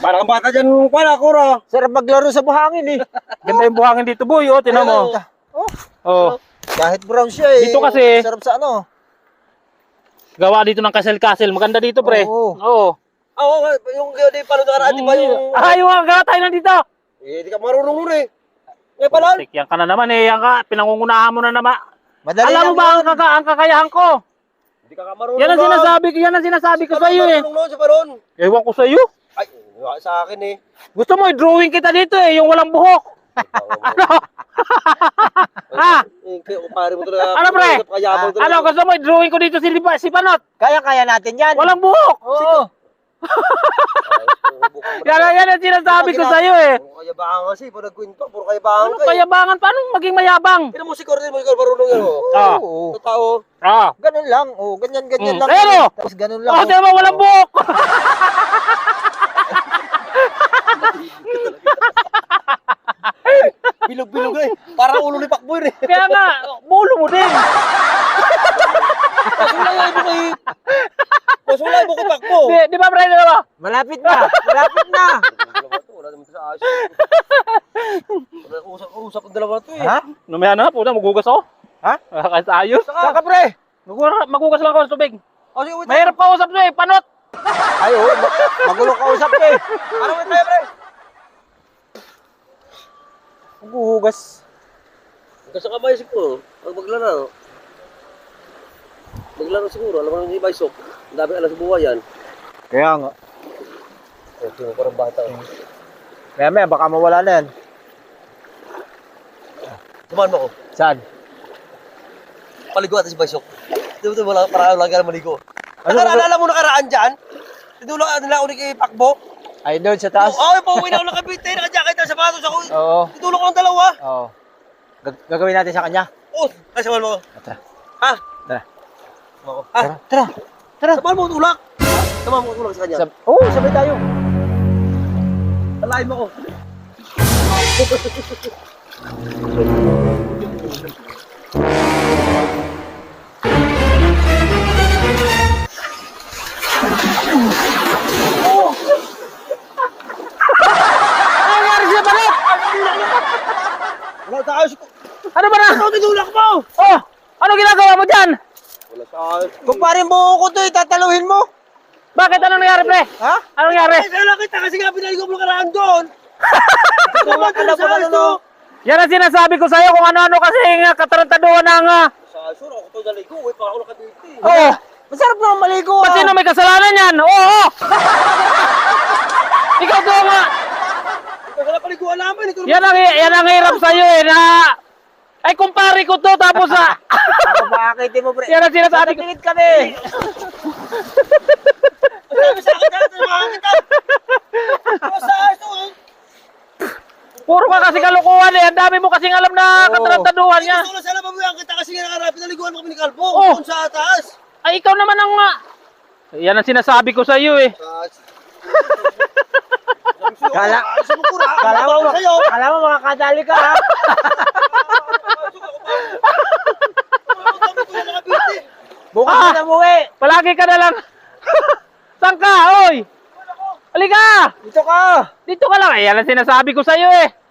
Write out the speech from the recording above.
Parang bata dyan pala, Kura. Sarap maglaro sa buhangin eh. Ganda yung buhangin dito, boy. Oh, tinan mo. Oh. Kahit brown siya eh. Dito kasi- Sarap sa ano. Gawa dito ng castle-castle. Maganda dito, pre. Oo. Oo. Oo, yung di pala nakaraan, di ba yung... Ay, yung gawa tayo nandito. Eh, di ka marunong nun eh. Ngayon pala. Yan ka na naman eh. Yan ka. Pinangungunahan mo na naman. Madali Alam mo lang ba yun. ang kakayahan ko? Hindi ka marunong. Yan ang sinasabi ko sa iyo eh. Marunong nun sa balon. Ewan ko sa iyo. Ay, sa akin eh. Gusto mo i-drawing kita dito eh, yung walang buhok. Ano? Ha? Pare mo talaga. Ano, pre? Kayabang talaga. Ano, gusto mo i-drawing ko dito si Panot? Kaya natin yan. Walang buhok. Oo. Yan ang sinasabi ko sa iyo eh. Puro kayabangan kasi. Puro nagkwento. Puro kayabangan Ano ka eh. kayabangan? Paano maging mayabang? Tignan mo si Cordel mo. Ikaw marunong yan oh. Ah. Oo. Totoo. Ah. Ganun lang. Oh, ganyan lang. Pero, Tapos ganun lang. oh, di ba walang buhok? Bilog-bilog eh. Parang ulo ni Pakboy eh. Kaya nga, bulo mo din. Pasulay mo kay... Pasulay mo kay Pakbo. Di ba, pre? Di ba? Malapit na. Malapit na. Wala naman sa ayos. Usap ang dalawa na to eh. Ha? Numaya na, puta, magugas ako. Ha? Kahit ayos. Saka pre. Magugas lang ako sa tubig. Oh, sige, wait. Mahirap ka usap na eh, Panot. Ay, oh, magulo ka usap ka eh. Ano wait tayo, pre? Maghuhugas. Kasi kamay siguro. Pag maglaro. Maglaro siguro. Alam mo naman yung iba isok. Ang dami alam sa buhay yan. Kaya nga. Oh, tingnan parang bata. Maya baka mawala na yan. Tumaan mo ako. Saan? Paligo natin si Baysok. Di ba ito wala para lagi na maligo. Ano, Nakaraan mo nakaraan dyan? Tinulak nila ako ni kay Pakbo. Ay, doon sa taas? Oo, pauwi na ako nakabite. Nakajakit na sapatos ako. Oo. Tinulak ko ng dalawa. Oo. Gagawin natin sa kanya. Oh, ay samahan mo ako. Tara. Ha? Tara. Samahan mo ako. Ha? Tara. Samahan mo tulak. Samahan mo tulak sa kanya. Oo, sabay tayo. Talahin mo ako. Ano nangyari siya, Panot? Wala sa ayos ko. Ano ba na? Ano tinulak mo? Oh, ano ginagawa mo dyan? Wala sa ayos. Kumparin mo ko to, tataluhin mo. Bakit? Ano nangyari, pre? Ha? Ano nangyari? Ay, kaya lang kita kasi nga pinaligo mo nakaraan doon. Alam ko na no. Yan ang sinasabi ko sa'yo kung ano-ano kasi nga katarantaduhan ng... Sa ayos, ako to naligo. Uy, pa ako nakabite. Oo. Masarap naman maligo Pati na may kasalanan yan. Oo. Ikaw to nga. Ito ka na paliguan namin. Ito Yan ang hirap sa'yo eh na... Ay, kumpare ko to tapos sa... Ako bakit mo pre? Yan ang sinasabi ko. Pilit kami. sabi sa akin dyan. Samahan kita. Ano sa ayos to? Puro ka kasi kalukuhan eh. Ang dami mo kasing alam na katarantaduhan niya. Gusto ko lang sana mabuyan kita kasi nga nakarapin. Naliguan mo kami ni Kalbo. Oh. Doon sa taas. Ay, ikaw naman ang... Yan ang sinasabi ko sa'yo eh. Kala mo makakadali ka ha? Bukas Ah! na umuwi. Palagi ka na lang. Saan ka? Oy! Halika! Dito ka. Dito ka lang. Yan ang sinasabi ko sa'yo eh.